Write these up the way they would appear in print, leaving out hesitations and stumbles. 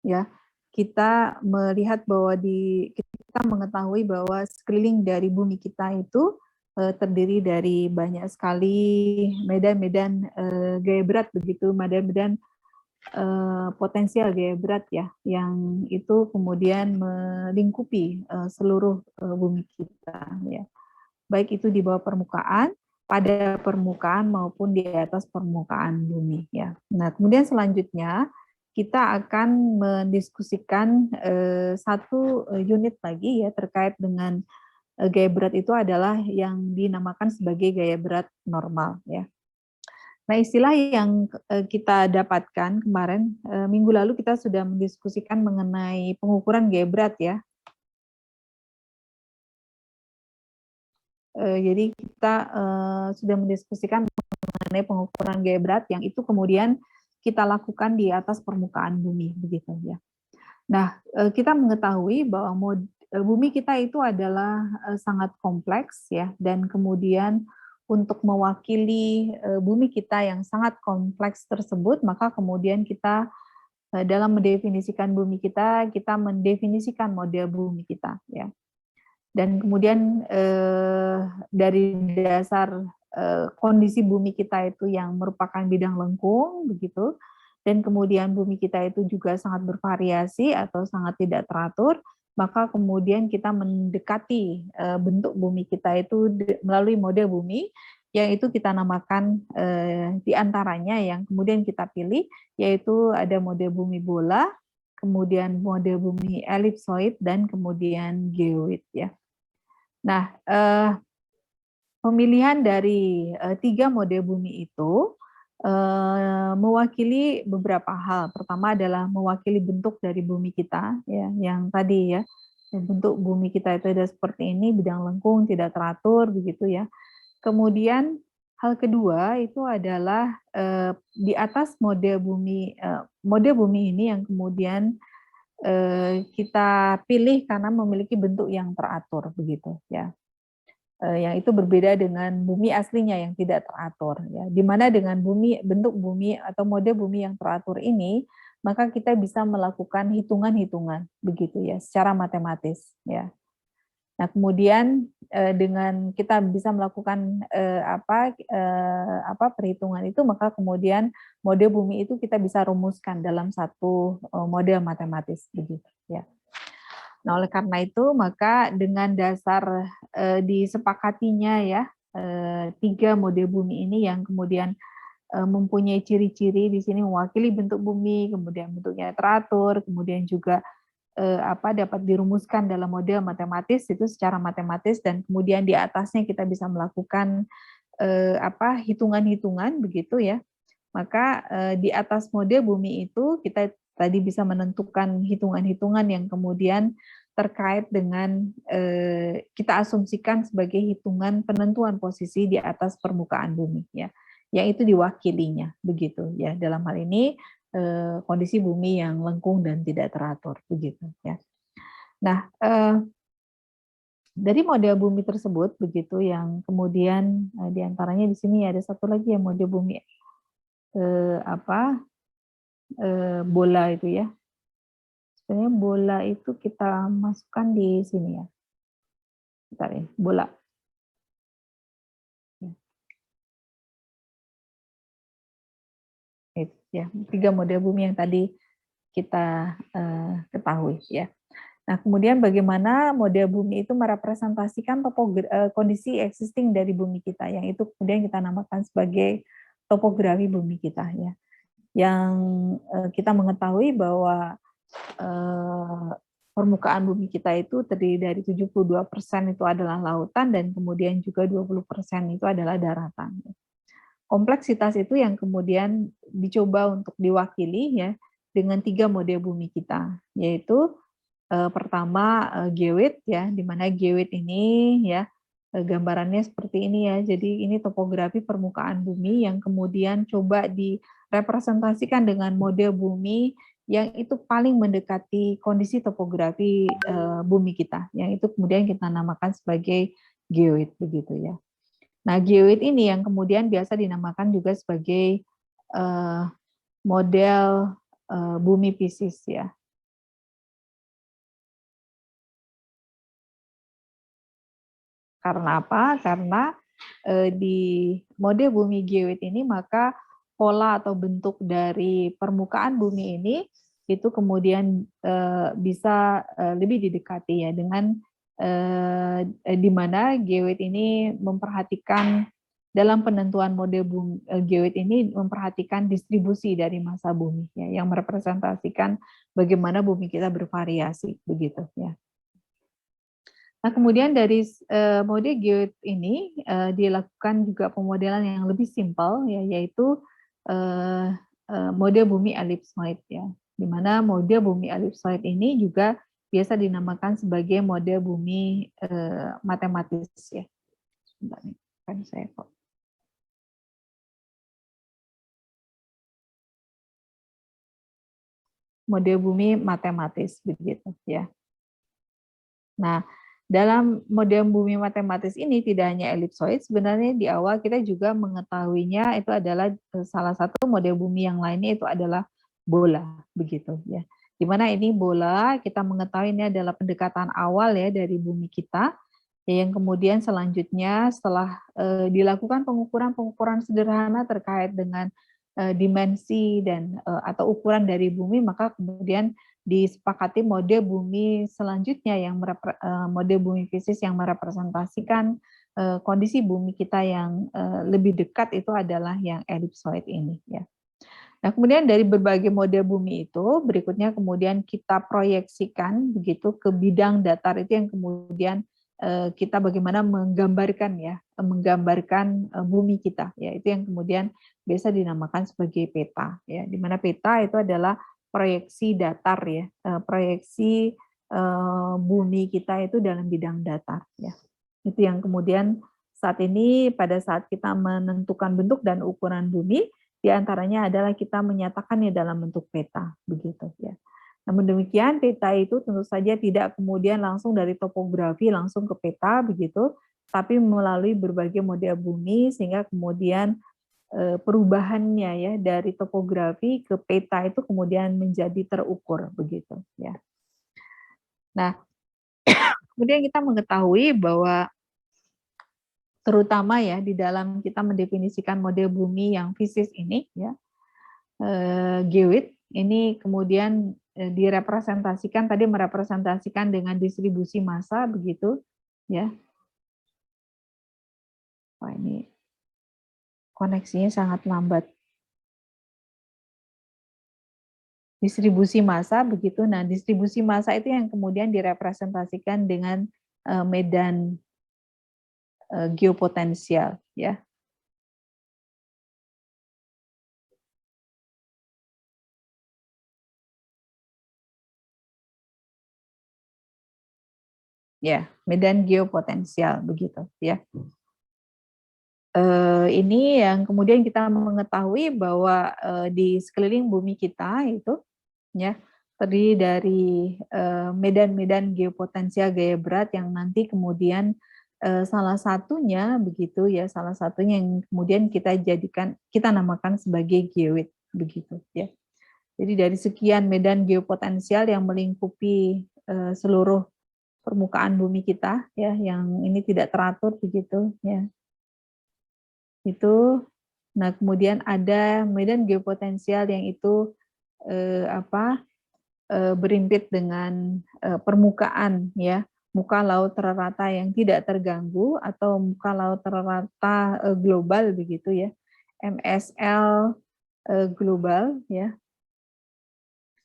ya, kita melihat bahwa kita mengetahui bahwa sekeliling dari bumi kita itu terdiri dari banyak sekali medan-medan gaya berat begitu, medan-medan potensial gaya berat ya, yang itu kemudian melingkupi seluruh bumi kita ya. Baik itu di bawah permukaan, pada permukaan maupun di atas permukaan bumi ya. Nah, kemudian selanjutnya kita akan mendiskusikan satu unit lagi ya terkait dengan gaya berat itu adalah yang dinamakan sebagai gaya berat normal ya. Nah, istilah yang kita dapatkan kemarin minggu lalu kita sudah mendiskusikan mengenai pengukuran gaya berat ya. Jadi kita sudah mendiskusikan mengenai pengukuran gaya berat yang itu kemudian kita lakukan di atas permukaan bumi begitu ya. Nah, kita mengetahui bahwa bumi kita itu adalah sangat kompleks ya, dan kemudian untuk mewakili bumi kita yang sangat kompleks tersebut, maka kemudian kita dalam mendefinisikan bumi kita mendefinisikan model bumi kita ya. Dan kemudian dari dasar kondisi bumi kita itu yang merupakan bidang lengkung begitu, dan kemudian bumi kita itu juga sangat bervariasi atau sangat tidak teratur, maka kemudian kita mendekati bentuk bumi kita itu melalui model bumi yang itu kita namakan di antaranya yang kemudian kita pilih yaitu ada model bumi bola, kemudian model bumi elipsoid, dan kemudian geoid ya. Nah, pemilihan dari 3 model bumi itu mewakili beberapa hal. Pertama adalah mewakili bentuk dari bumi kita, ya, yang tadi ya, bentuk bumi kita itu ada seperti ini, bidang lengkung, tidak teratur, begitu ya. Kemudian hal kedua itu adalah di atas model bumi ini yang kemudian kita pilih karena memiliki bentuk yang teratur begitu ya, yang itu berbeda dengan bumi aslinya yang tidak teratur ya, di mana dengan bentuk bumi atau model bumi yang teratur ini maka kita bisa melakukan hitungan-hitungan begitu ya secara matematis ya. Nah, kemudian dengan kita bisa melakukan perhitungan itu, maka kemudian model bumi itu kita bisa rumuskan dalam satu model matematis begitu ya. Nah, oleh karena itu maka dengan dasar disepakatinya ya 3 model bumi ini yang kemudian mempunyai ciri-ciri di sini mewakili bentuk bumi, kemudian bentuknya teratur, kemudian juga dapat dirumuskan dalam model matematis itu secara matematis, dan kemudian di atasnya kita bisa melakukan hitungan-hitungan begitu ya. Maka di atas model bumi itu kita tadi bisa menentukan hitungan-hitungan yang kemudian terkait dengan kita asumsikan sebagai hitungan penentuan posisi di atas permukaan bumi ya, yang itu diwakilinya begitu ya, dalam hal ini kondisi bumi yang lengkung dan tidak teratur begitu ya. Nah, dari model bumi tersebut begitu yang kemudian diantaranya di sini ada satu lagi ya model bumi bola itu ya. Sebenarnya bola itu kita masukkan di sini ya. Bentar ya, bola. Ya, 3 model bumi yang tadi kita ketahui ya. Nah, kemudian bagaimana model bumi itu merepresentasikan kondisi existing dari bumi kita, yang itu kemudian kita namakan sebagai topografi bumi kita ya. Yang kita mengetahui bahwa permukaan bumi kita itu terdiri dari 72% itu adalah lautan dan kemudian juga 20% itu adalah daratan. Kompleksitas itu yang kemudian dicoba untuk diwakili ya dengan 3 model bumi kita, yaitu pertama geoid ya, di mana geoid ini ya gambarannya seperti ini ya. Jadi ini topografi permukaan bumi yang kemudian coba direpresentasikan dengan model bumi yang itu paling mendekati kondisi topografi bumi kita, yang itu kemudian kita namakan sebagai geoid begitu ya. Nah, geoid ini yang kemudian biasa dinamakan juga sebagai model bumi Pisces ya. Karena apa? Karena di mode bumi geoid ini maka pola atau bentuk dari permukaan bumi ini itu kemudian bisa lebih didekati ya dengan di mana geoid ini memperhatikan dalam penentuan mode bumi, geoid ini memperhatikan distribusi dari massa bumi ya, yang merepresentasikan bagaimana bumi kita bervariasi begitu ya. Nah, kemudian dari mode geoid ini dilakukan juga pemodelan yang lebih simpel ya, yaitu mode bumi elipsoid ya. Di mana mode bumi elipsoid ini juga biasa dinamakan sebagai mode bumi matematis ya. Sebentar nih, kan saya kok. Mode bumi matematis begitu ya. Nah, dalam model bumi matematis ini tidak hanya elipsoid, sebenarnya di awal kita juga mengetahuinya itu adalah salah satu model bumi yang lainnya itu adalah bola, begitu ya. Di mana ini bola, kita mengetahui ini adalah pendekatan awal ya dari bumi kita, ya, yang kemudian selanjutnya setelah dilakukan pengukuran-pengukuran sederhana terkait dengan dimensi dan atau ukuran dari bumi, maka kemudian disepakati mode bumi selanjutnya yang mode bumi fisis yang merepresentasikan kondisi bumi kita yang lebih dekat itu adalah yang elipsoid ini ya. Nah, kemudian dari berbagai mode bumi itu berikutnya kemudian kita proyeksikan begitu ke bidang datar itu yang kemudian kita bagaimana menggambarkan ya, menggambarkan bumi kita ya, itu yang kemudian biasa dinamakan sebagai peta ya, di mana peta itu adalah proyeksi datar ya, proyeksi bumi kita itu dalam bidang datar ya. Itu yang kemudian saat ini pada saat kita menentukan bentuk dan ukuran bumi, di antaranya adalah kita menyatakannya dalam bentuk peta begitu ya. Namun demikian peta itu tentu saja tidak kemudian langsung dari topografi langsung ke peta begitu, tapi melalui berbagai model bumi sehingga kemudian perubahannya ya dari topografi ke peta itu kemudian menjadi terukur begitu ya. Nah, kemudian kita mengetahui bahwa terutama ya di dalam kita mendefinisikan model bumi yang fisis ini ya, geoid ini kemudian direpresentasikan tadi merepresentasikan dengan distribusi massa begitu ya. Wah, ini koneksinya sangat lambat. Distribusi massa begitu. Nah, distribusi massa itu yang kemudian direpresentasikan dengan medan geopotensial ya. Ya, medan geopotensial begitu ya. Ini yang kemudian kita mengetahui bahwa di sekeliling bumi kita itu ya terdiri dari medan-medan geopotensial gaya berat yang nanti kemudian salah satunya begitu ya, salah satunya yang kemudian kita namakan sebagai geoid begitu ya. Jadi dari sekian medan geopotensial yang melingkupi seluruh permukaan bumi kita ya, yang ini tidak teratur begitu ya. Itu, nah kemudian ada medan geopotensial yang itu berimpit dengan permukaan ya, muka laut rata yang tidak terganggu atau muka laut rata global begitu ya, MSL global ya.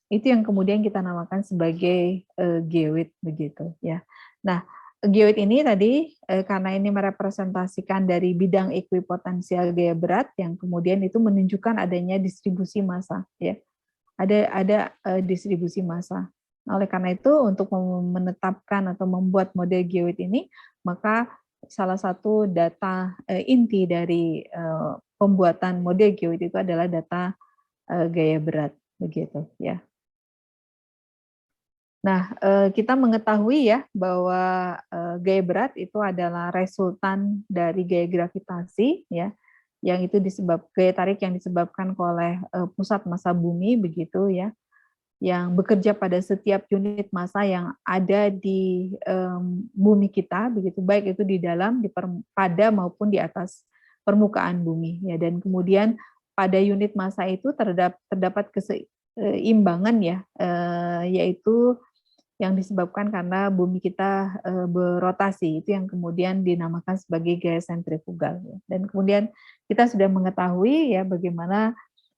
Itu yang kemudian kita namakan sebagai geoid begitu ya. Nah, geoid ini tadi karena ini merepresentasikan dari bidang ekuipotensial gaya berat yang kemudian itu menunjukkan adanya distribusi massa ya. Ada distribusi massa. Nah, oleh karena itu untuk menetapkan atau membuat model geoid ini, maka salah satu data inti dari pembuatan model geoid itu adalah data gaya berat begitu ya. Nah, kita mengetahui ya bahwa gaya berat itu adalah resultan dari gaya gravitasi ya, yang itu gaya tarik yang disebabkan oleh pusat massa bumi begitu ya. yang bekerja pada setiap unit massa yang ada di bumi kita, begitu, baik itu di dalam, pada maupun di atas permukaan bumi, ya. Dan kemudian pada unit massa itu terdapat keseimbangan, ya, yaitu yang disebabkan karena bumi kita berotasi, itu yang kemudian dinamakan sebagai gaya sentrifugal, ya. Dan kemudian kita sudah mengetahui, ya, bagaimana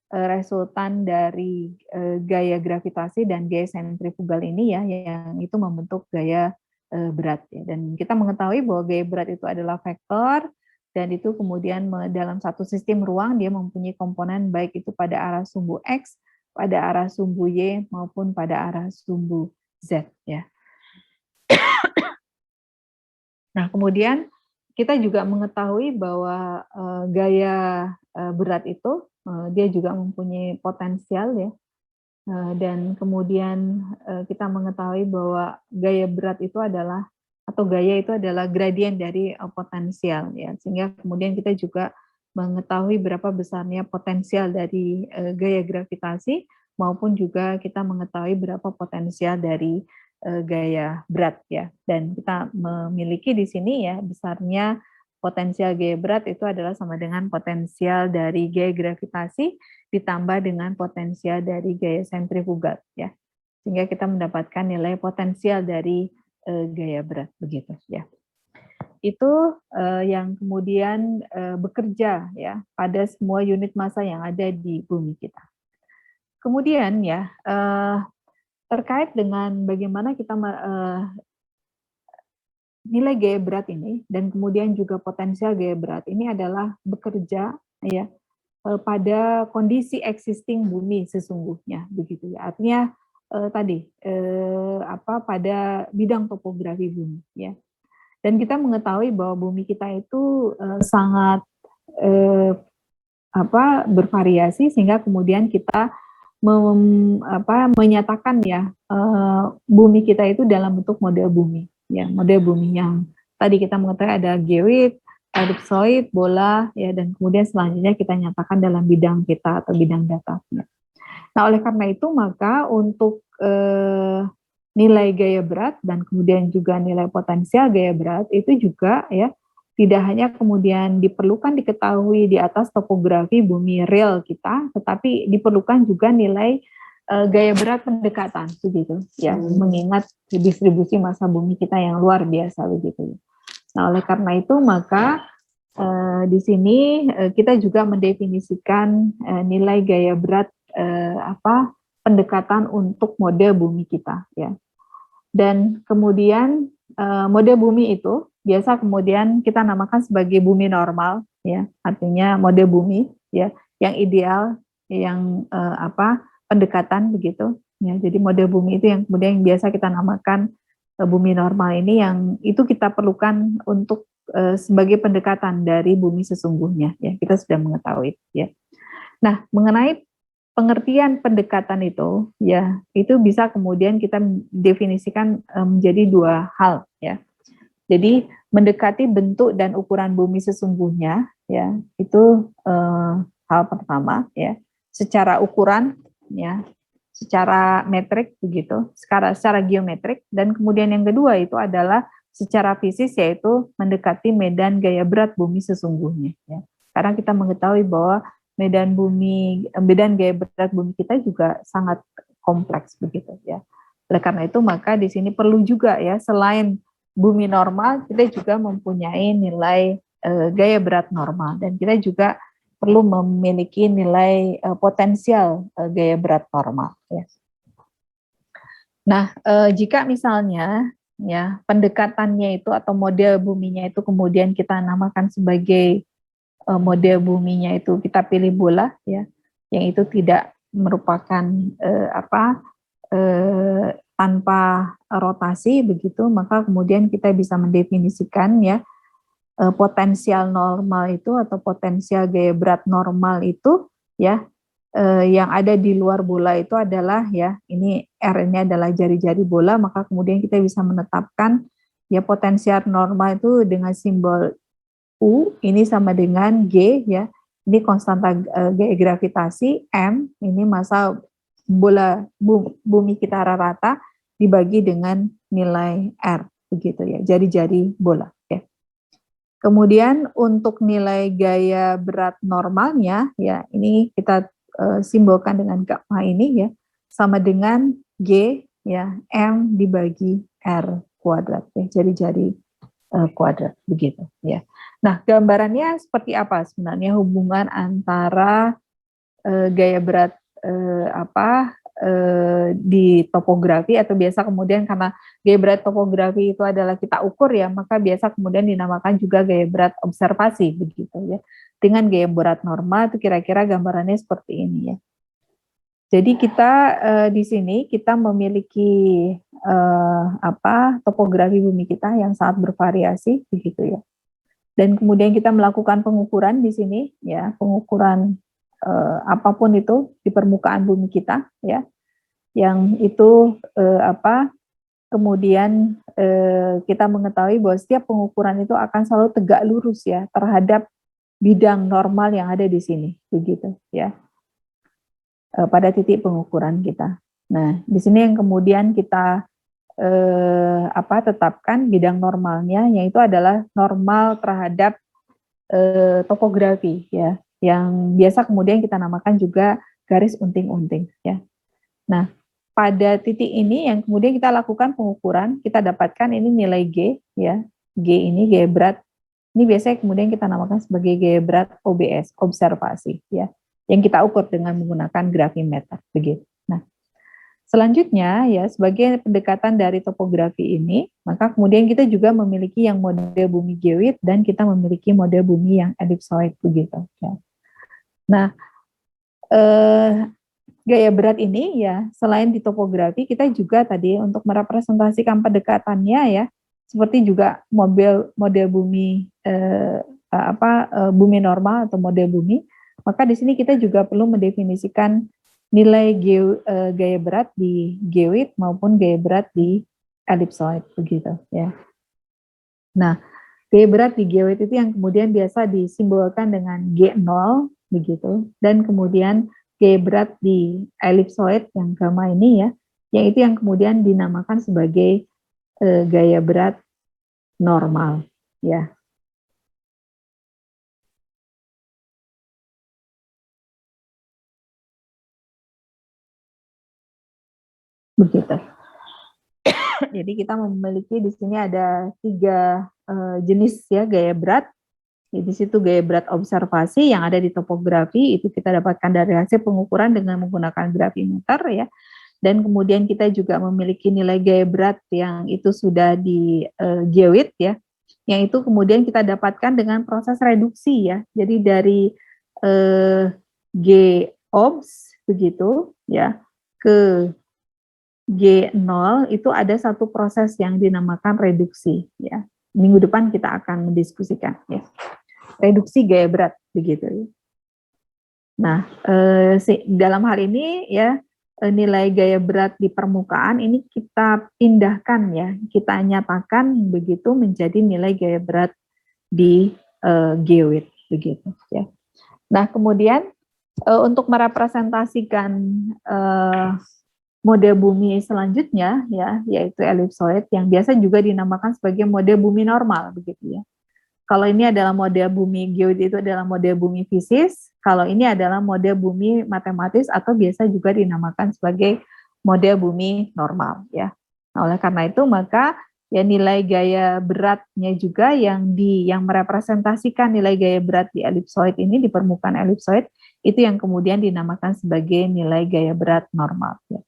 resultan dari gaya gravitasi dan gaya sentrifugal ini, ya, yang itu membentuk gaya berat, ya. Dan kita mengetahui bahwa gaya berat itu adalah vektor, dan itu kemudian dalam satu sistem ruang dia mempunyai komponen baik itu pada arah sumbu X, pada arah sumbu Y, maupun pada arah sumbu Z, ya. Nah, kemudian kita juga mengetahui bahwa gaya berat itu dia juga mempunyai potensial, ya. Dan kemudian kita mengetahui bahwa gaya berat itu adalah, atau gaya itu adalah gradien dari potensial, ya. Sehingga kemudian kita juga mengetahui berapa besarnya potensial dari gaya gravitasi, maupun juga kita mengetahui berapa potensial dari gaya berat, ya. Dan kita memiliki di sini, ya, besarnya potensial gaya berat itu adalah sama dengan potensial dari gaya gravitasi ditambah dengan potensial dari gaya sentrifugal, ya. Sehingga kita mendapatkan nilai potensial dari gaya berat, begitu, ya. Itu yang kemudian bekerja, ya, pada semua unit massa yang ada di bumi kita. Kemudian, ya, terkait dengan bagaimana kita nilai gaya berat ini dan kemudian juga potensial gaya berat ini adalah bekerja, ya, pada kondisi existing bumi sesungguhnya, begitu, ya. Artinya pada bidang topografi bumi, ya. Dan kita mengetahui bahwa bumi kita itu sangat bervariasi, sehingga kemudian kita menyatakan, ya, bumi kita itu dalam bentuk model bumi, ya, model bumi yang tadi kita mengetahui ada geoid, ellipsoid, bola, ya, dan kemudian selanjutnya kita nyatakan dalam bidang kita atau bidang data. Nah, oleh karena itu maka untuk nilai gaya berat dan kemudian juga nilai potensial gaya berat itu juga, ya, tidak hanya kemudian diperlukan diketahui di atas topografi bumi real kita, tetapi diperlukan juga nilai gaya berat pendekatan, begitu, ya, mengingat distribusi massa bumi kita yang luar biasa, begitu. Nah, oleh karena itu maka di sini kita juga mendefinisikan nilai gaya berat pendekatan untuk mode bumi kita, ya. Dan kemudian mode bumi itu biasa kemudian kita namakan sebagai bumi normal, ya, artinya mode bumi, ya, yang ideal, yang pendekatan, begitu, ya. Jadi mode bumi itu yang kemudian yang biasa kita namakan bumi normal ini, yang itu kita perlukan untuk sebagai pendekatan dari bumi sesungguhnya, ya, kita sudah mengetahui, ya. Nah, mengenai pengertian pendekatan itu, ya, itu bisa kemudian kita definisikan menjadi dua hal, ya. Jadi mendekati bentuk dan ukuran bumi sesungguhnya, ya, itu hal pertama, ya, secara ukuran, ya, secara metrik, begitu, secara geometrik. Dan kemudian yang kedua itu adalah secara fisik, yaitu mendekati medan gaya berat bumi sesungguhnya, ya. Karena kita mengetahui bahwa medan gaya berat bumi kita juga sangat kompleks, begitu, ya. Oleh karena itu maka di sini perlu juga, ya, selain bumi normal, kita juga mempunyai nilai gaya berat normal, dan kita juga perlu memiliki nilai potensial gaya berat normal, ya. Nah, jika misalnya, ya, pendekatannya itu atau model buminya itu kemudian kita namakan sebagai model buminya itu kita pilih bola, ya, yang itu tidak merupakan tanpa rotasi, begitu, maka kemudian kita bisa mendefinisikan, ya, potensial normal itu atau potensial gaya berat normal itu, ya, yang ada di luar bola itu adalah, ya, ini R ini adalah jari-jari bola, maka kemudian kita bisa menetapkan, ya, potensial normal itu dengan simbol U ini sama dengan G, ya, ini konstanta gaya gravitasi, M ini massa bola bumi kita rata dibagi dengan nilai R begitu ya, jari-jari bola ya. Kemudian untuk nilai gaya berat normalnya ya, ini kita simbolkan dengan gamma ini ya, sama dengan G ya, M dibagi R kuadrat ya, jari-jari kuadrat begitu ya. Nah, gambarannya seperti apa sebenarnya hubungan antara gaya berat di topografi, atau biasa kemudian karena gaya berat topografi itu adalah kita ukur ya, maka biasa kemudian dinamakan juga gaya berat observasi begitu ya. Dengan gaya berat normal itu kira-kira gambarannya seperti ini ya. Jadi kita di sini kita memiliki topografi bumi kita yang sangat bervariasi begitu ya. Dan kemudian kita melakukan pengukuran di sini ya, pengukuran apapun itu di permukaan bumi kita ya, yang itu kemudian kita mengetahui bahwa setiap pengukuran itu akan selalu tegak lurus ya terhadap bidang normal yang ada di sini begitu ya, pada titik pengukuran kita. Nah, di sini yang kemudian kita tetapkan bidang normalnya, yaitu adalah normal terhadap topografi ya, yang biasa kemudian kita namakan juga garis unting-unting ya. Nah, pada titik ini yang kemudian kita lakukan pengukuran, kita dapatkan ini nilai G ya. G ini gaya berat. Ini biasanya kemudian kita namakan sebagai gaya berat OBS, observasi ya. Yang kita ukur dengan menggunakan gravimeter begitu. Nah, selanjutnya ya, sebagai pendekatan dari topografi ini, maka kemudian kita juga memiliki yang model bumi geoid dan kita memiliki model bumi yang ellipsoid begitu ya. Nah, gaya berat ini ya, selain di topografi, kita juga tadi untuk merepresentasikan pendekatannya ya, seperti juga model bumi bumi normal atau model bumi, maka di sini kita juga perlu mendefinisikan nilai gaya berat di geoid maupun gaya berat di ellipsoid begitu ya. Nah, gaya berat di geoid itu yang kemudian biasa disimbolkan dengan G0 begitu, dan kemudian gaya berat di ellipsoid yang gamma ini ya, yaitu yang kemudian dinamakan sebagai gaya berat normal ya. Begitu. Jadi kita memiliki di sini ada 3 jenis ya gaya berat. Di situ gaya berat observasi yang ada di topografi, itu kita dapatkan dari hasil pengukuran dengan menggunakan gravimeter ya. Dan kemudian kita juga memiliki nilai gaya berat yang itu sudah di geoid ya, yang itu kemudian kita dapatkan dengan proses reduksi ya. Jadi dari G-obs begitu ya ke G0 itu ada satu proses yang dinamakan reduksi ya. Minggu depan kita akan mendiskusikan ya. Reduksi gaya berat begitu. Nah, dalam hal ini ya, nilai gaya berat di permukaan ini kita pindahkan ya, kita nyatakan begitu menjadi nilai gaya berat di geoid begitu ya. Nah, kemudian untuk merepresentasikan model bumi selanjutnya ya, yaitu ellipsoid yang biasa juga dinamakan sebagai model bumi normal begitu ya. Kalau ini adalah model bumi geoid, itu adalah model bumi fisis. Kalau ini adalah model bumi matematis atau biasa juga dinamakan sebagai model bumi normal ya. Nah, oleh karena itu maka ya nilai gaya beratnya juga yang merepresentasikan nilai gaya berat di ellipsoid ini, di permukaan ellipsoid, itu yang kemudian dinamakan sebagai nilai gaya berat normal ya.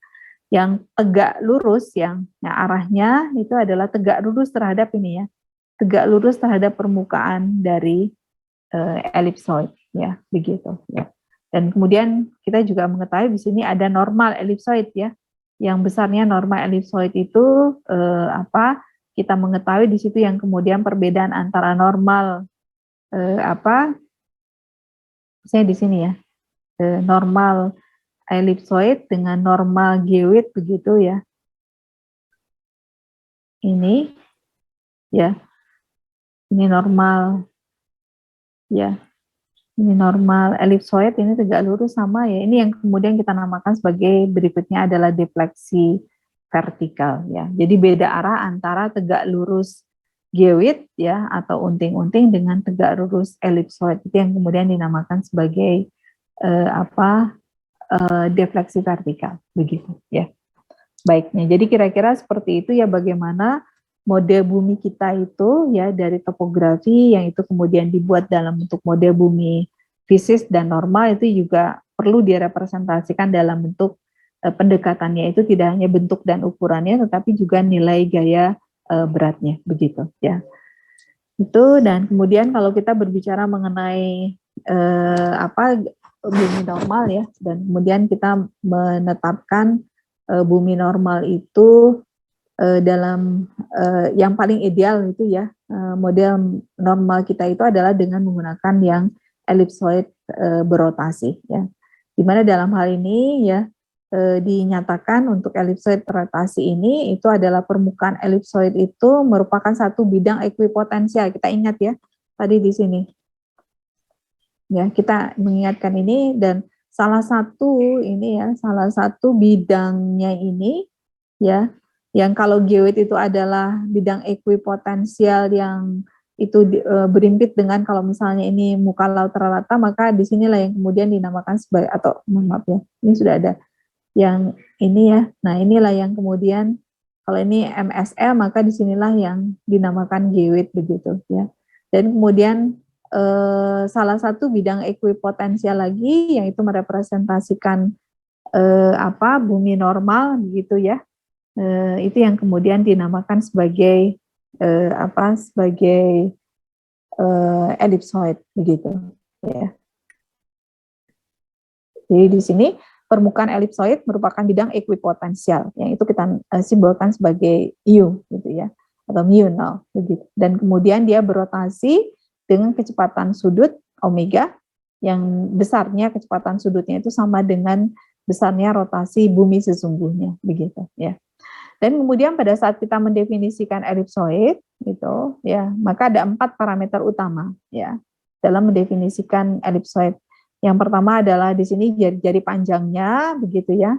Yang tegak lurus yang arahnya itu adalah tegak lurus terhadap ini ya, tegak lurus terhadap permukaan dari ellipsoid ya, begitu ya. Dan kemudian kita juga mengetahui di sini ada normal ellipsoid ya. Yang besarnya normal ellipsoid itu kita mengetahui di situ yang kemudian perbedaan antara normal misalnya di sini ya. Normal ellipsoid dengan normal geoid begitu ya. Ini ya. Ini normal ya. Ini normal, elipsoid ini tegak lurus sama ya. Ini yang kemudian kita namakan sebagai berikutnya adalah defleksi vertikal ya. Jadi beda arah antara tegak lurus geoid ya atau unting-unting dengan tegak lurus elipsoid, itu yang kemudian dinamakan sebagai defleksi vertikal begitu ya. Baiknya, jadi kira-kira seperti itu ya bagaimana mode bumi kita itu ya dari topografi yang itu kemudian dibuat dalam bentuk mode bumi fisis dan normal, itu juga perlu direpresentasikan dalam bentuk pendekatannya, itu tidak hanya bentuk dan ukurannya tetapi juga nilai gaya beratnya begitu ya. Itu, dan kemudian kalau kita berbicara mengenai bumi normal ya, dan kemudian kita menetapkan bumi normal itu dalam yang paling ideal itu ya, model normal kita itu adalah dengan menggunakan yang elipsoid berotasi ya. Dimana dalam hal ini ya dinyatakan untuk elipsoid rotasi ini itu adalah permukaan elipsoid itu merupakan satu bidang ekuipotensial. Kita ingat ya tadi di sini. Ya, kita mengingatkan ini, dan salah satu bidangnya ini ya, yang kalau geoid itu adalah bidang ekuipotensial yang itu berimpit dengan kalau misalnya ini muka laut rata, maka disinilah yang kemudian dinamakan sebagai, atau maaf ya, ini sudah ada yang ini ya. Nah, inilah yang kemudian kalau ini MSL maka disinilah yang dinamakan geoid begitu ya. Dan kemudian salah satu bidang ekuipotensial lagi yang itu merepresentasikan bumi normal gitu ya. Itu yang kemudian dinamakan sebagai elipsoid begitu ya. Jadi di sini permukaan elipsoid merupakan bidang ekuipotensial yang itu kita simbolkan sebagai U gitu ya, atau mu nol begitu. Dan kemudian dia berotasi dengan kecepatan sudut omega yang besarnya kecepatan sudutnya itu sama dengan besarnya rotasi bumi sesungguhnya begitu ya. Dan kemudian pada saat kita mendefinisikan elipsoid itu ya, maka ada 4 parameter utama ya dalam mendefinisikan elipsoid. Yang pertama adalah di sini jari-jari panjangnya begitu ya.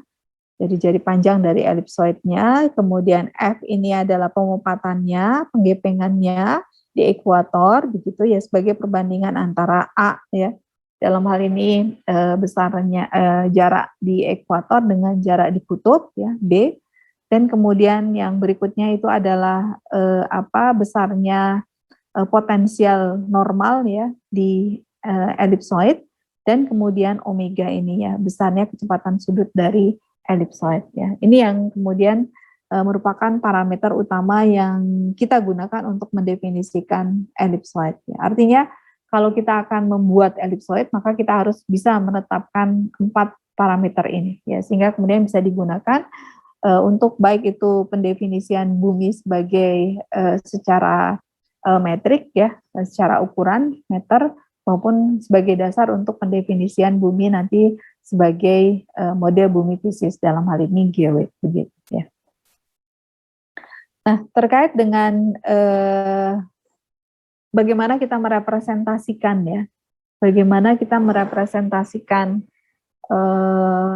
Jari-jari panjang dari elipsoidnya, kemudian F ini adalah pemupatannya, penggepengannya di ekuator begitu ya, sebagai perbandingan antara A ya, dalam hal ini besarnya jarak di ekuator dengan jarak di kutub ya, B. Dan kemudian yang berikutnya itu adalah besarnya potensial normal ya di elipsoid, dan kemudian omega ini ya, besarnya kecepatan sudut dari elipsoid ya. Ini yang kemudian merupakan parameter utama yang kita gunakan untuk mendefinisikan elipsoid ya. Artinya kalau kita akan membuat elipsoid maka kita harus bisa menetapkan 4 parameter ini ya, sehingga kemudian bisa digunakan untuk baik itu pendefinisian bumi sebagai secara metrik ya, secara ukuran meter, maupun sebagai dasar untuk pendefinisian bumi nanti sebagai model bumi fisis, dalam hal ini geoid begitu ya. Nah, terkait dengan bagaimana kita merepresentasikan ya, bagaimana kita merepresentasikan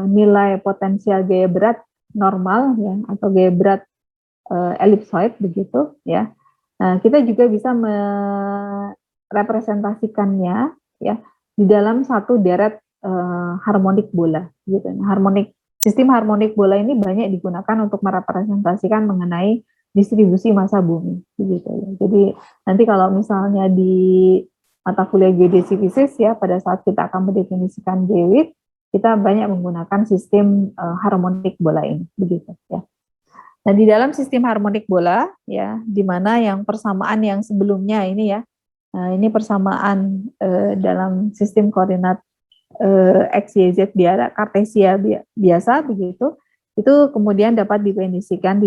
nilai potensial gaya berat normal ya, atau gaya berat elipsoid begitu ya. Nah, kita juga bisa merepresentasikannya ya di dalam satu deret harmonik bola gitu. Sistem harmonik bola ini banyak digunakan untuk merepresentasikan mengenai distribusi massa bumi gitu ya. Jadi nanti kalau misalnya di mata kuliah geodesi fisis ya, pada saat kita akan mendefinisikan geoid, kita banyak menggunakan sistem harmonik bola ini begitu ya. Nah, di dalam sistem harmonik bola ya, di mana yang persamaan yang sebelumnya ini ya, ini persamaan dalam sistem koordinat X, Y, Z kartesia biasa begitu, itu kemudian dapat didefinisikan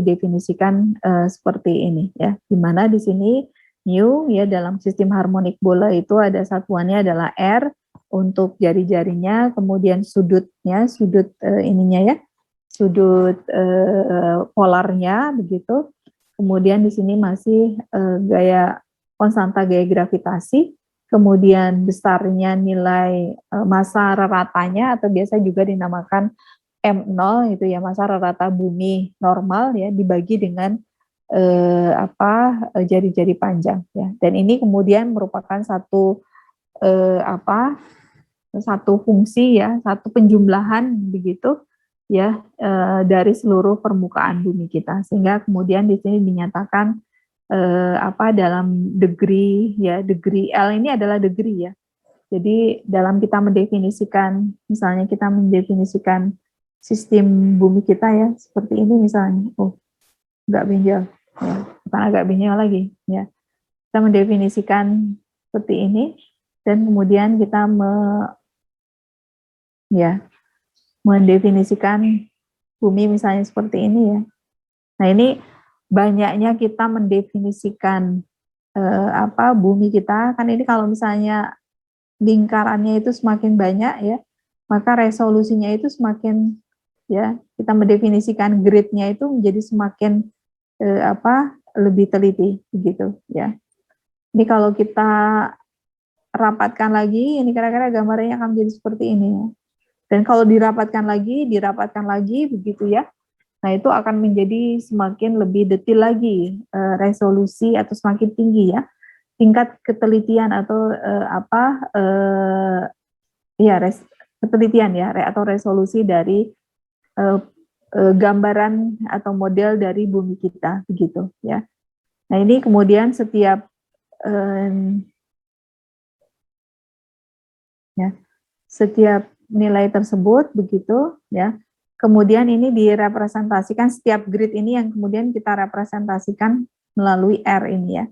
seperti ini ya, di mana di sini mu ya dalam sistem harmonik bola itu ada satuannya adalah R untuk jari-jarinya, kemudian sudutnya, ininya ya, sudut polarnya begitu. Kemudian di sini masih konstanta gaya gravitasi kemudian besarnya nilai massa raratanya atau biasa juga dinamakan M0 itu ya, massa rarata bumi normal ya, dibagi dengan jari-jari panjang ya. Dan ini kemudian merupakan satu satu fungsi ya, satu penjumlahan begitu ya dari seluruh permukaan bumi kita, sehingga kemudian di sini dinyatakan dalam degree ya, degree L ini adalah degree ya. Jadi dalam kita mendefinisikan, misalnya kita mendefinisikan sistem bumi kita ya seperti ini misalnya, nggak benjol ya, bukan agak benjol lagi ya, kita mendefinisikan seperti ini dan kemudian kita mendefinisikan bumi misalnya seperti ini ya. Nah ini banyaknya kita mendefinisikan bumi kita, kan ini kalau misalnya lingkarannya itu semakin banyak ya, maka resolusinya itu semakin ya, kita mendefinisikan gridnya itu menjadi semakin lebih teliti begitu ya. Ini kalau kita rapatkan lagi, ini kira-kira gambarnya akan menjadi seperti ini ya. Dan kalau dirapatkan lagi begitu ya. Nah, itu akan menjadi semakin lebih detail lagi resolusi atau semakin tinggi ya tingkat ketelitian atau ketelitian ya atau resolusi dari gambaran atau model dari bumi kita begitu ya. Nah, ini kemudian setiap nilai tersebut begitu ya. Kemudian ini direpresentasikan, setiap grid ini yang kemudian kita representasikan melalui R ini ya.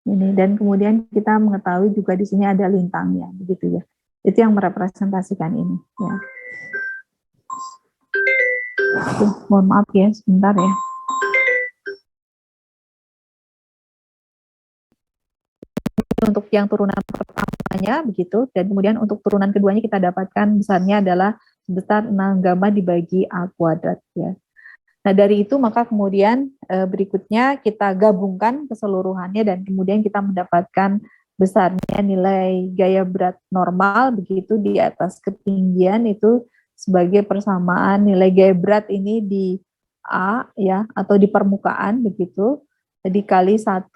Ini, dan kemudian kita mengetahui juga di sini ada lintangnya begitu ya. Itu yang merepresentasikan ini ya. Mohon maaf ya, sebentar ya. Untuk yang turunan pertamanya begitu, dan kemudian untuk turunan keduanya kita dapatkan besarnya adalah sebesar 6 gamma dibagi A kuadrat ya. Nah, dari itu maka kemudian berikutnya kita gabungkan keseluruhannya dan kemudian kita mendapatkan besarnya nilai gaya berat normal begitu di atas ketinggian itu sebagai persamaan nilai gaya berat ini di A ya atau di permukaan begitu dikali 1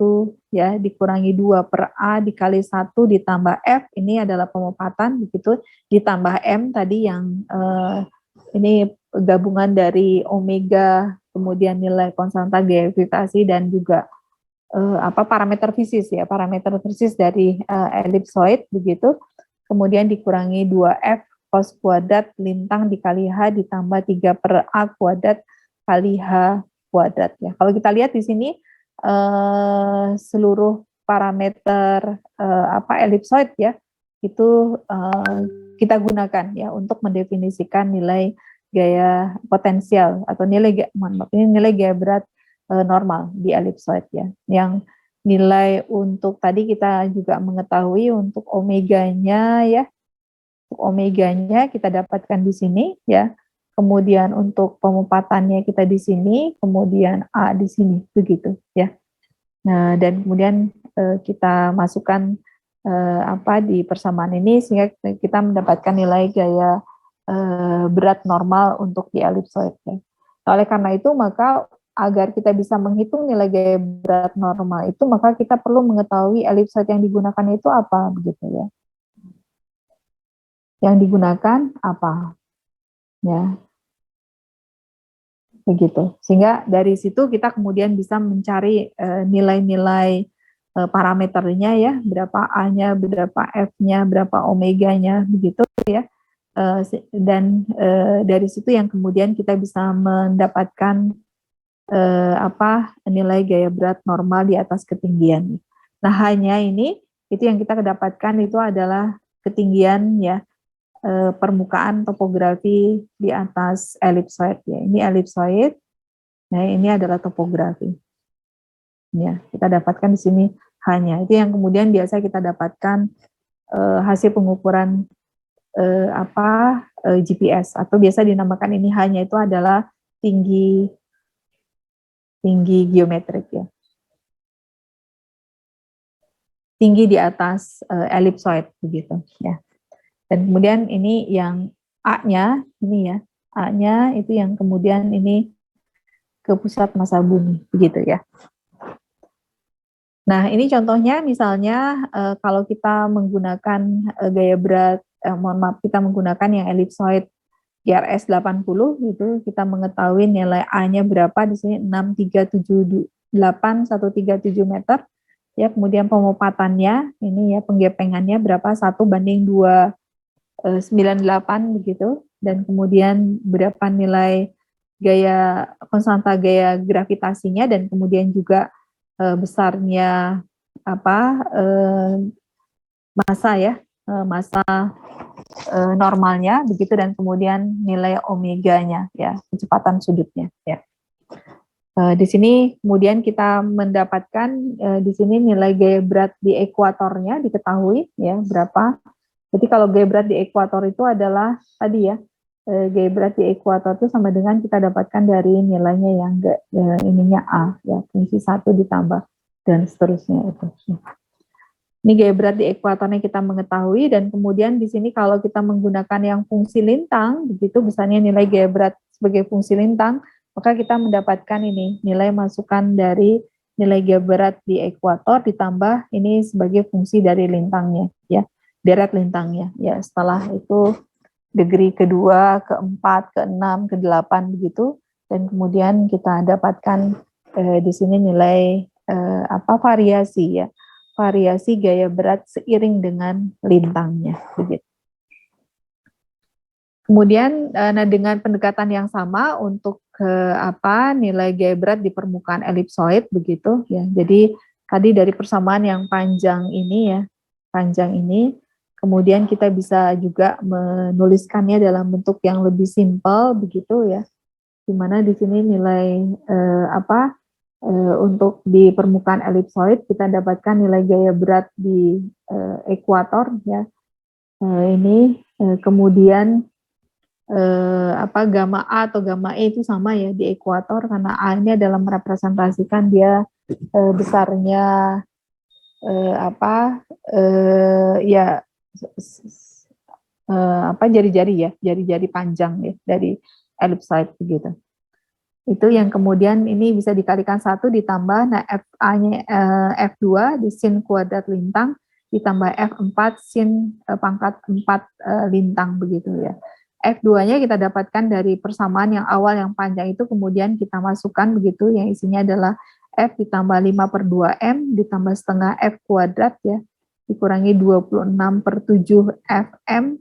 ya dikurangi 2 per A dikali 1 ditambah F ini adalah pemupatan begitu ditambah M tadi yang ini gabungan dari omega kemudian nilai konstanta gravitasi dan juga parameter fisis ya, parameter fisis dari elipsoid begitu. Kemudian dikurangi 2F cos kuadrat lintang dikali H ditambah 3 per A kuadrat kali H kuadrat ya. Kalau kita lihat di sini seluruh parameter elipsoid ya itu kita gunakan ya untuk mendefinisikan nilai gaya potensial atau nilai gaya berat normal di elipsoid ya. Yang nilai untuk tadi kita juga mengetahui untuk omeganya ya. Untuk omeganya kita dapatkan di sini ya. Kemudian untuk pemupatannya kita di sini, kemudian A di sini begitu ya. Nah, dan kemudian kita masukkan di persamaan ini sehingga kita mendapatkan nilai gaya berat normal untuk di elipsoid. Ya. Nah, oleh karena itu maka agar kita bisa menghitung nilai gaya berat normal itu maka kita perlu mengetahui elipsoid yang digunakan itu apa begitu ya. Yang digunakan apa? Ya. Begitu. Sehingga dari situ kita kemudian bisa mencari nilai-nilai parameternya ya, berapa A-nya, berapa F-nya, berapa omeganya begitu ya. Dan dari situ yang kemudian kita bisa mendapatkan nilai gaya berat normal di atas ketinggian. Nah, hanya ini itu yang kita dapatkan itu adalah ketinggian ya permukaan topografi di atas elipsoid ya. Ini elipsoid. Nah, ini adalah topografi. Ya, kita dapatkan di sini hanya. Itu yang kemudian biasa kita dapatkan hasil pengukuran GPS atau biasa dinamakan ini hanya itu adalah tinggi geometrik ya. tinggi di atas elipsoid begitu ya. Dan kemudian ini yang A-nya ini ya, A-nya itu yang kemudian ini ke pusat massa bumi begitu ya. Nah, ini contohnya misalnya kalau kita menggunakan gaya berat mohon maaf, kita menggunakan yang elipsoid GRS 80 itu kita mengetahui nilai A-nya berapa di sini 6,378,137 meter. Ya, kemudian pemupatannya ini ya penggepengannya berapa 1:298 begitu, dan kemudian berapa nilai gaya konstanta gaya gravitasinya, dan kemudian juga besarnya apa massa ya massa normalnya begitu, dan kemudian nilai omeganya ya kecepatan sudutnya ya. Di sini kemudian kita mendapatkan di sini nilai gaya berat di ekuatornya diketahui ya berapa. Jadi kalau gaya berat di ekuator itu adalah tadi ya, gaya berat di ekuator itu sama dengan kita dapatkan dari nilainya yang ininya A ya, fungsi 1 ditambah dan seterusnya itu. Ini gaya berat di ekuatornya kita mengetahui, dan kemudian di sini kalau kita menggunakan yang fungsi lintang begitu, misalnya nilai gaya berat sebagai fungsi lintang, maka kita mendapatkan ini nilai masukan dari nilai gaya berat di ekuator ditambah ini sebagai fungsi dari lintangnya ya, deret lintangnya ya. Setelah itu degree kedua, keempat, keenam, kedelapan begitu, dan kemudian kita dapatkan di sini nilai variasi ya, variasi gaya berat seiring dengan lintangnya begitu. Kemudian dengan pendekatan yang sama untuk nilai gaya berat di permukaan elipsoid begitu ya. Jadi tadi dari persamaan yang panjang ini ya, panjang ini, kemudian kita bisa juga menuliskannya dalam bentuk yang lebih simpel begitu ya. Di mana di sini nilai untuk di permukaan elipsoid kita dapatkan nilai gaya berat di ekuator ya. Ini kemudian gamma A atau gamma E itu sama ya di ekuator, karena A ini adalah merepresentasikan dia besarnya jari-jari ya, jari-jari panjang ya dari ellipsoid begitu. Itu yang kemudian ini bisa dikalikan 1 ditambah nah FA-nya F2 di sin kuadrat lintang ditambah F4 sin pangkat 4 lintang begitu ya. F2-nya kita dapatkan dari persamaan yang awal yang panjang itu, kemudian kita masukkan begitu, yang isinya adalah F ditambah 5/2M ditambah setengah F kuadrat ya, dikurangi 26/7 FM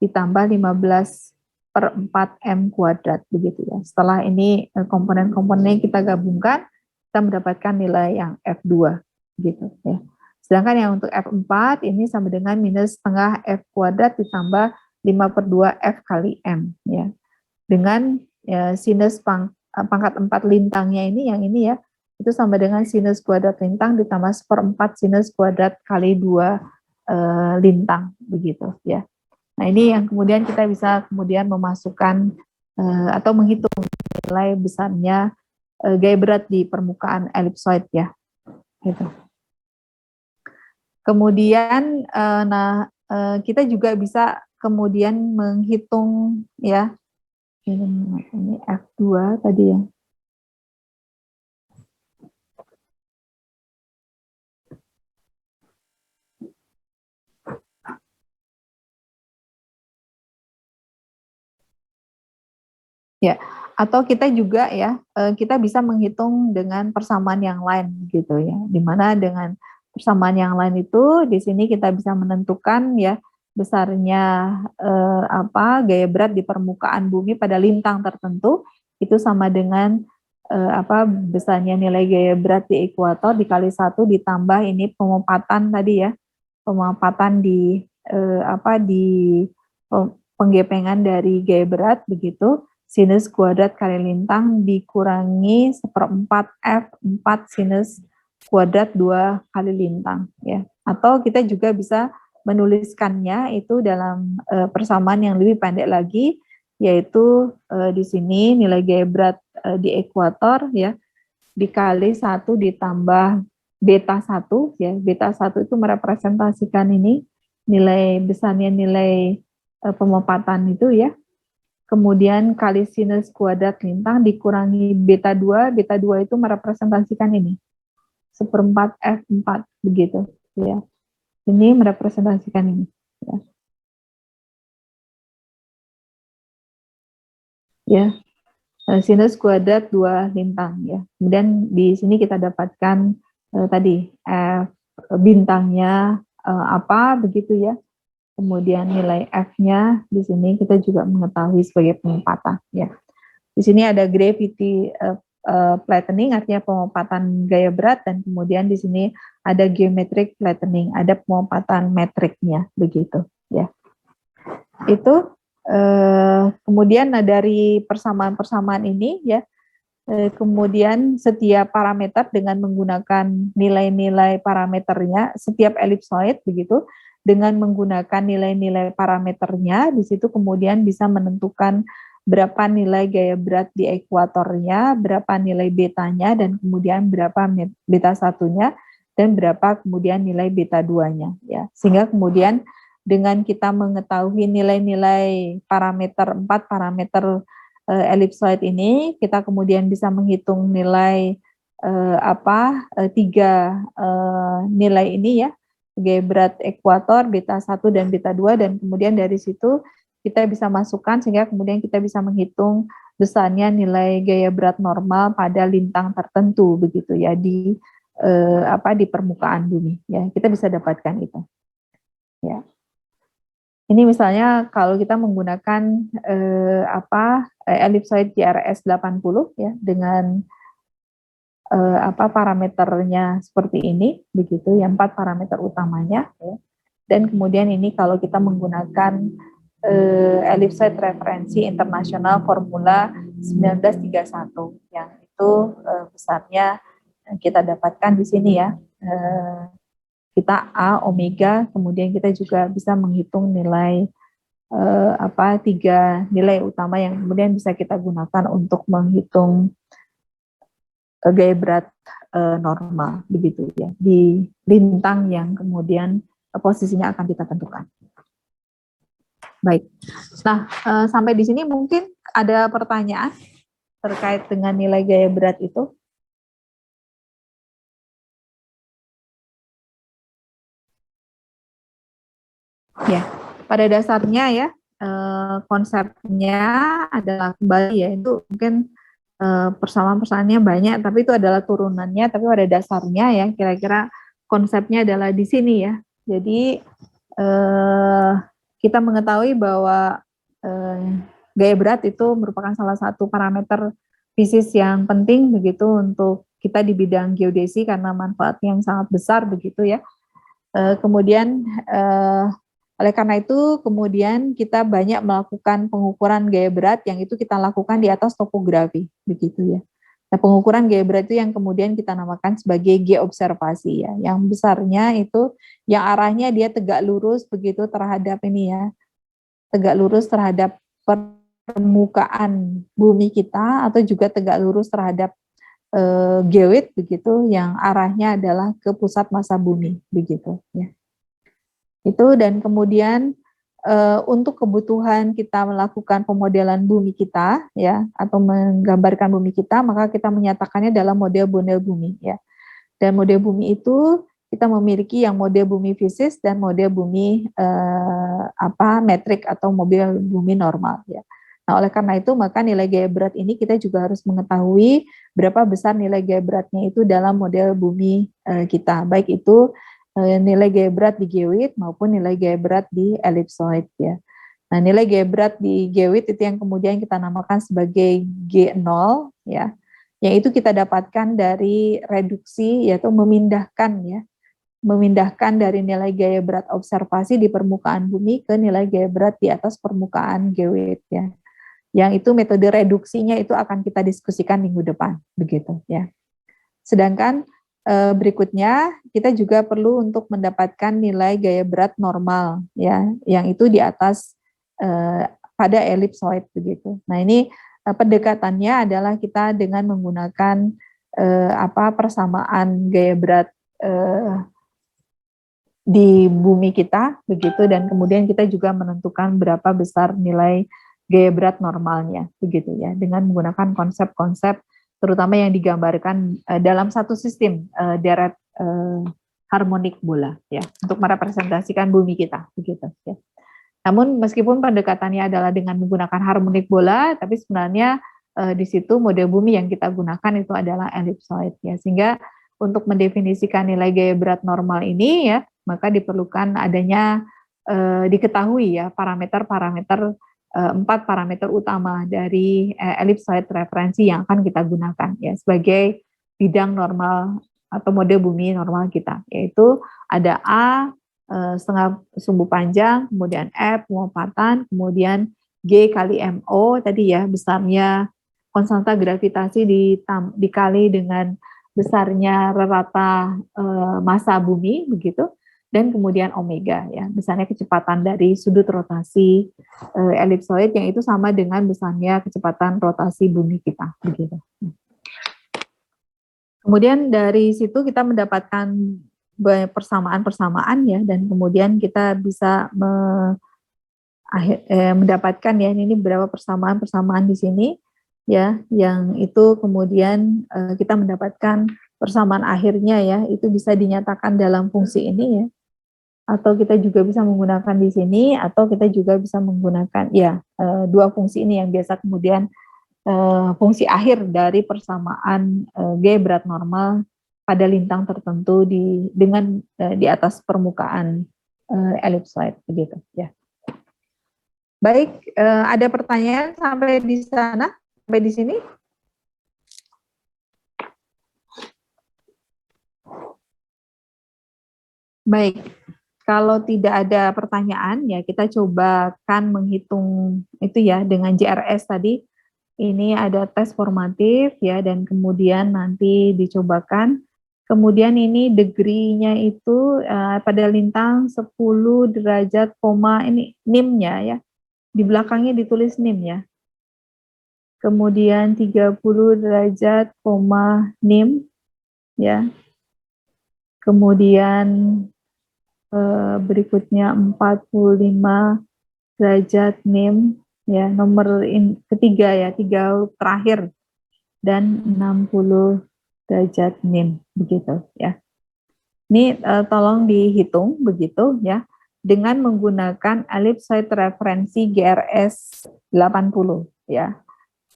ditambah 15/4M kuadrat begitu ya. Setelah ini komponen-komponennya kita gabungkan, kita mendapatkan nilai yang F2 gitu ya. Sedangkan yang untuk F4 ini sama dengan minus setengah F kuadrat ditambah 5/2 F kali M ya. Dengan ya, sinus pangkat 4 lintangnya ini, yang ini ya, itu sama dengan sinus kuadrat lintang ditambah 1/4 sinus kuadrat kali 2 lintang begitu ya. Nah, ini yang kemudian kita bisa kemudian memasukkan atau menghitung nilai besarnya gaya berat di permukaan elipsoid ya. Gitu. Kemudian kita juga bisa kemudian menghitung ya, ini F2 tadi ya. Ya, atau kita juga ya, kita bisa menghitung dengan persamaan yang lain gitu ya. Dimana dengan persamaan yang lain itu di sini kita bisa menentukan ya besarnya gaya berat di permukaan bumi pada lintang tertentu itu sama dengan besarnya nilai gaya berat di ekuator dikali 1 ditambah ini pemupatan tadi ya, pemupatan di di penggepengan dari gaya berat begitu, sinus kuadrat kali lintang dikurangi 1/4 F4 sinus kuadrat 2 kali lintang ya. Atau kita juga bisa menuliskannya itu dalam persamaan yang lebih pendek lagi, yaitu di sini nilai gaya berat di ekuator ya dikali 1 ditambah beta 1 ya. Beta 1 itu merepresentasikan ini nilai besarnya nilai pemopatan itu ya. Kemudian kali sinus kuadrat lintang dikurangi beta 2 itu merepresentasikan ini 1/4 F4 begitu ya. Ini merepresentasikan ini ya. Ya, sinus kuadrat 2 lintang ya. Kemudian di sini kita dapatkan tadi F bintangnya apa begitu ya. Kemudian nilai F-nya di sini kita juga mengetahui sebagai pemopatan ya. Di sini ada gravity flattening artinya pemopatan gaya berat, dan kemudian di sini ada geometric flattening, ada pemopatan metriknya begitu ya. Itu kemudian dari persamaan-persamaan ini ya, kemudian setiap parameter dengan menggunakan nilai-nilai parameternya, setiap elipsoid begitu, dengan menggunakan nilai-nilai parameternya, di situ kemudian bisa menentukan berapa nilai gaya berat di ekuatornya, berapa nilai betanya, dan kemudian berapa beta satunya, dan berapa kemudian nilai beta 2-nya. Ya. Sehingga kemudian dengan kita mengetahui nilai-nilai parameter, 4 parameter elipsoid ini, kita kemudian bisa menghitung nilai 3 nilai ini ya, gaya berat ekuator, beta 1 dan beta 2, dan kemudian dari situ kita bisa masukkan sehingga kemudian kita bisa menghitung besarnya nilai gaya berat normal pada lintang tertentu begitu ya di di permukaan bumi ya. Kita bisa dapatkan itu. Ya. Ini misalnya kalau kita menggunakan elipsoid GRS 80 ya dengan parameternya seperti ini begitu ya, 4 parameter utamanya ya. Dan kemudian ini kalau kita menggunakan ellipsoid referensi internasional formula 1931 yang itu besarnya kita dapatkan di sini ya, kita A omega, kemudian kita juga bisa menghitung nilai 3 nilai utama yang kemudian bisa kita gunakan untuk menghitung gaya berat normal begitu ya di lintang yang kemudian posisinya akan kita tentukan. Baik. Nah, sampai di sini mungkin ada pertanyaan terkait dengan nilai gaya berat itu. Ya, pada dasarnya ya konsepnya adalah kembali ya itu mungkin persamaan-persamaannya banyak, tapi itu adalah turunannya, tapi pada dasarnya ya kira-kira konsepnya adalah di sini ya. Jadi kita mengetahui bahwa gaya berat itu merupakan salah satu parameter fisis yang penting begitu untuk kita di bidang geodesi karena manfaatnya yang sangat besar begitu ya. Kemudian oleh karena itu kemudian kita banyak melakukan pengukuran gaya berat yang itu kita lakukan di atas topografi begitu ya. Nah, pengukuran gaya berat itu yang kemudian kita namakan sebagai geobservasi ya. Yang besarnya itu yang arahnya dia tegak lurus begitu terhadap ini ya. Tegak lurus terhadap permukaan bumi kita atau juga tegak lurus terhadap geoid begitu yang arahnya adalah ke pusat massa bumi begitu ya. Itu dan kemudian untuk kebutuhan kita melakukan pemodelan bumi kita ya atau menggambarkan bumi kita, maka kita menyatakannya dalam model-model bumi ya. Dan model bumi itu kita memiliki yang model bumi fisis dan model bumi metrik atau model bumi normal ya. Nah, oleh karena itu maka nilai gaya berat ini kita juga harus mengetahui berapa besar nilai gaya beratnya itu dalam model bumi kita, baik itu nilai gaya berat di geoid maupun nilai gaya berat di ellipsoid ya. Nah, nilai gaya berat di geoid itu yang kemudian kita namakan sebagai G0 ya. Yang itu kita dapatkan dari reduksi yaitu memindahkan dari nilai gaya berat observasi di permukaan bumi ke nilai gaya berat di atas permukaan geoid ya. Yang itu metode reduksinya itu akan kita diskusikan minggu depan begitu ya. Sedangkan berikutnya kita juga perlu untuk mendapatkan nilai gaya berat normal ya, yang itu di atas pada elipsoid begitu. Nah, ini pendekatannya adalah kita dengan menggunakan persamaan gaya berat di bumi kita begitu, dan kemudian kita juga menentukan berapa besar nilai gaya berat normalnya begitu ya, dengan menggunakan konsep-konsep terutama yang digambarkan dalam satu sistem deret harmonik bola ya, untuk merepresentasikan bumi kita begitu ya. Namun meskipun pendekatannya adalah dengan menggunakan harmonik bola, tapi sebenarnya di situ mode bumi yang kita gunakan itu adalah ellipsoid ya, sehingga untuk mendefinisikan nilai gaya berat normal ini ya, maka diperlukan adanya diketahui ya parameter-parameter 4 parameter utama dari ellipsoid referensi yang akan kita gunakan ya sebagai bidang normal atau mode bumi normal kita, yaitu ada A setengah sumbu panjang, kemudian F penguapatan, kemudian G kali MO tadi ya, besarnya konstanta gravitasi dikali dengan besarnya rata massa bumi begitu, dan kemudian omega ya, besarnya kecepatan dari sudut rotasi ellipsoid yang itu sama dengan besarnya kecepatan rotasi bumi kita begitu. Kemudian dari situ kita mendapatkan persamaan-persamaan ya, dan kemudian kita bisa mendapatkan ya ini beberapa persamaan-persamaan di sini ya, yang itu kemudian kita mendapatkan persamaan akhirnya ya, itu bisa dinyatakan dalam fungsi ini ya, atau kita juga bisa menggunakan di sini, atau kita juga bisa menggunakan ya dua fungsi ini yang biasa kemudian fungsi akhir dari persamaan G berat normal pada lintang tertentu di atas permukaan ellipsoid begitu ya. Baik, ada pertanyaan sampai di sana, sampai di sini? Baik, kalau tidak ada pertanyaan ya kita coba kan menghitung itu ya dengan JRS tadi. Ini ada tes formatif ya, dan kemudian nanti dicobakan. Kemudian ini degree-nya itu pada lintang 10 derajat, ini NIM-nya ya. Di belakangnya ditulis NIM ya. Kemudian 30 derajat, NIM ya. Kemudian berikutnya 45 derajat NIM ya, nomor ketiga ya, 3 huruf terakhir, dan 60 derajat NIM begitu ya. Ini tolong dihitung begitu ya, dengan menggunakan ellipsoid referensi GRS 80 ya.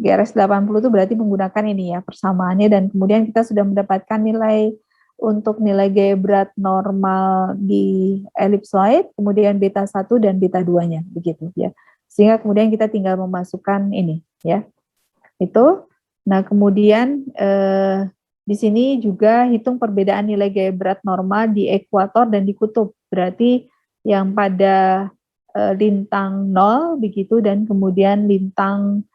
GRS 80 itu berarti menggunakan ini ya persamaannya, dan kemudian kita sudah mendapatkan nilai untuk nilai gaya berat normal di ellipsoid, kemudian beta 1 dan beta 2-nya begitu ya. Sehingga kemudian kita tinggal memasukkan ini ya. Itu. Nah, kemudian di sini juga hitung perbedaan nilai gaya berat normal di ekuator dan di kutub. Berarti yang pada lintang 0 begitu, dan kemudian lintang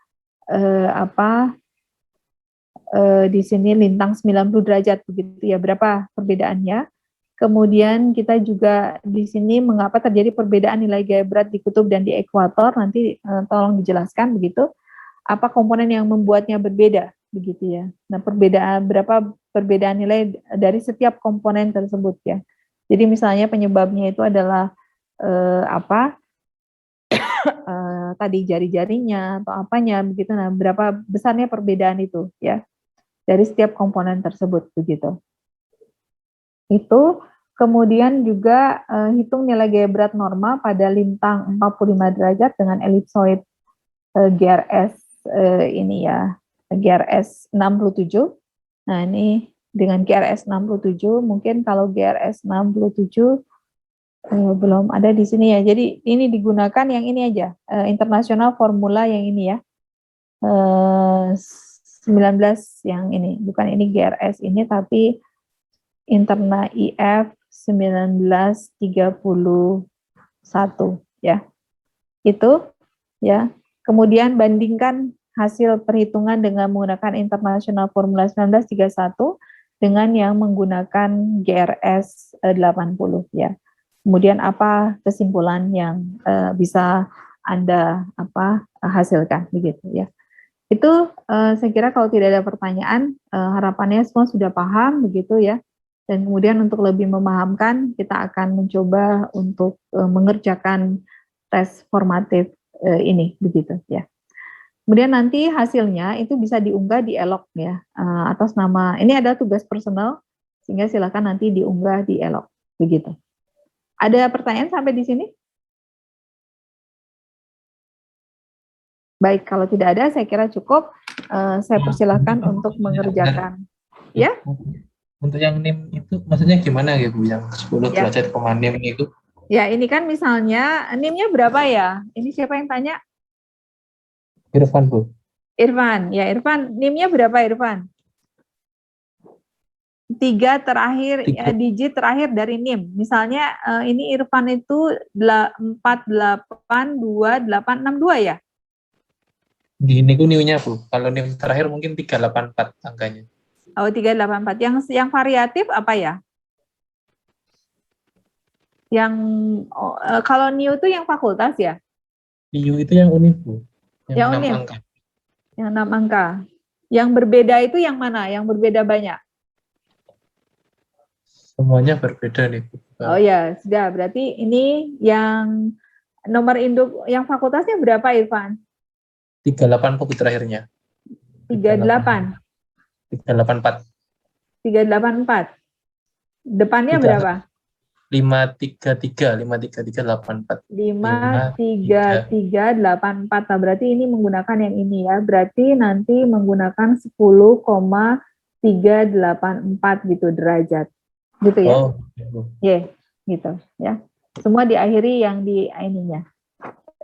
di sini lintang 90 derajat begitu ya, berapa perbedaannya. Kemudian kita juga di sini mengapa terjadi perbedaan nilai gaya berat di kutub dan di ekuator, nanti tolong dijelaskan begitu. Apa komponen yang membuatnya berbeda begitu ya. Nah, berapa perbedaan nilai dari setiap komponen tersebut ya. Jadi misalnya penyebabnya itu adalah tadi jari-jarinya atau apanya begitu. Nah, berapa besarnya perbedaan itu ya dari setiap komponen tersebut begitu. Itu kemudian juga hitung nilai gaya berat normal pada lintang 45 derajat dengan ellipsoid GRS ini ya, GRS 67. Nah, ini dengan GRS 67, mungkin kalau GRS 67 belum ada di sini ya. Jadi ini digunakan yang ini aja, internasional formula yang ini ya. 19 yang ini, bukan ini GRS ini, tapi Interna IF 1931 ya. Itu ya. Kemudian bandingkan hasil perhitungan dengan menggunakan internasional formula 1931 dengan yang menggunakan GRS 80 ya. Kemudian apa kesimpulan yang bisa Anda hasilkan begitu ya. Itu saya kira kalau tidak ada pertanyaan, harapannya semua sudah paham begitu ya. Dan kemudian untuk lebih memahamkan, kita akan mencoba untuk mengerjakan tes formatif ini, begitu ya. Kemudian nanti hasilnya itu bisa diunggah di Elok ya, atas nama, ini ada tugas personal, sehingga silakan nanti diunggah di Elok, begitu. Ada pertanyaan sampai di sini? Baik, kalau tidak ada, saya kira cukup. Saya persilahkan untuk mengerjakan. Ya? Untuk yang NIM itu maksudnya gimana ya Bu? Yang 10 Ya. derajat koma NIM itu? Ya, ini kan misalnya NIM-nya berapa ya? Ini siapa yang tanya? Irfan Bu. Irfan. Ya, Irfan. NIM-nya berapa Irfan? 3 terakhir, digit terakhir dari NIM. Misalnya ini Irfan itu 4828862 ya? Di ini NIM-nya Bu. Kalau NIM terakhir mungkin 384 angkanya. Oh, 384. Yang variatif apa ya? Yang kalau NIU itu yang fakultas ya? NIU itu yang univ Bu. Yang 6 univ. angka. Yang 6 angka. Yang berbeda itu yang mana? Yang berbeda banyak? Semuanya berbeda nih Bu. Oh ya, sudah. Berarti ini yang nomor induk yang fakultasnya berapa Irfan? 38 Bu terakhirnya. 38. 384. 384. Depannya berapa? 533 53384. 53384. Nah, berarti ini menggunakan yang ini ya. Berarti nanti menggunakan 10,384 gitu derajat. Gitu ya. Oh, yeah, gitu ya. Semua diakhiri yang di ininya.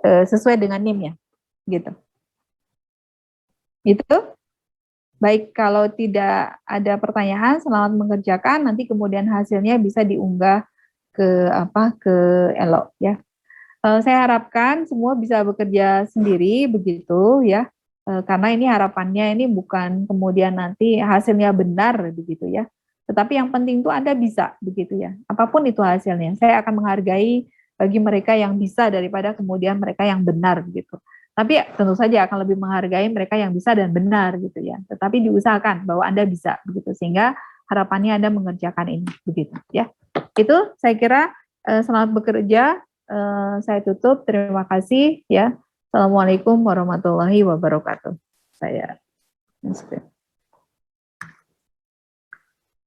Sesuai dengan NIM ya. Gitu. Itu. Baik, kalau tidak ada pertanyaan, selamat mengerjakan. Nanti kemudian hasilnya bisa diunggah ke Elok ya. Saya harapkan semua bisa bekerja sendiri begitu ya. Karena ini harapannya ini bukan kemudian nanti hasilnya benar begitu ya. Tetapi yang penting itu Anda bisa begitu ya. Apapun itu hasilnya, saya akan menghargai bagi mereka yang bisa daripada kemudian mereka yang benar begitu. Tapi tentu saja akan lebih menghargai mereka yang bisa dan benar gitu ya. Tetapi diusahakan bahwa Anda bisa begitu sehingga harapannya Anda mengerjakan ini begitu ya. Itu saya kira selamat bekerja. Saya tutup. Terima kasih ya. Assalamualaikum warahmatullahi wabarakatuh. Saya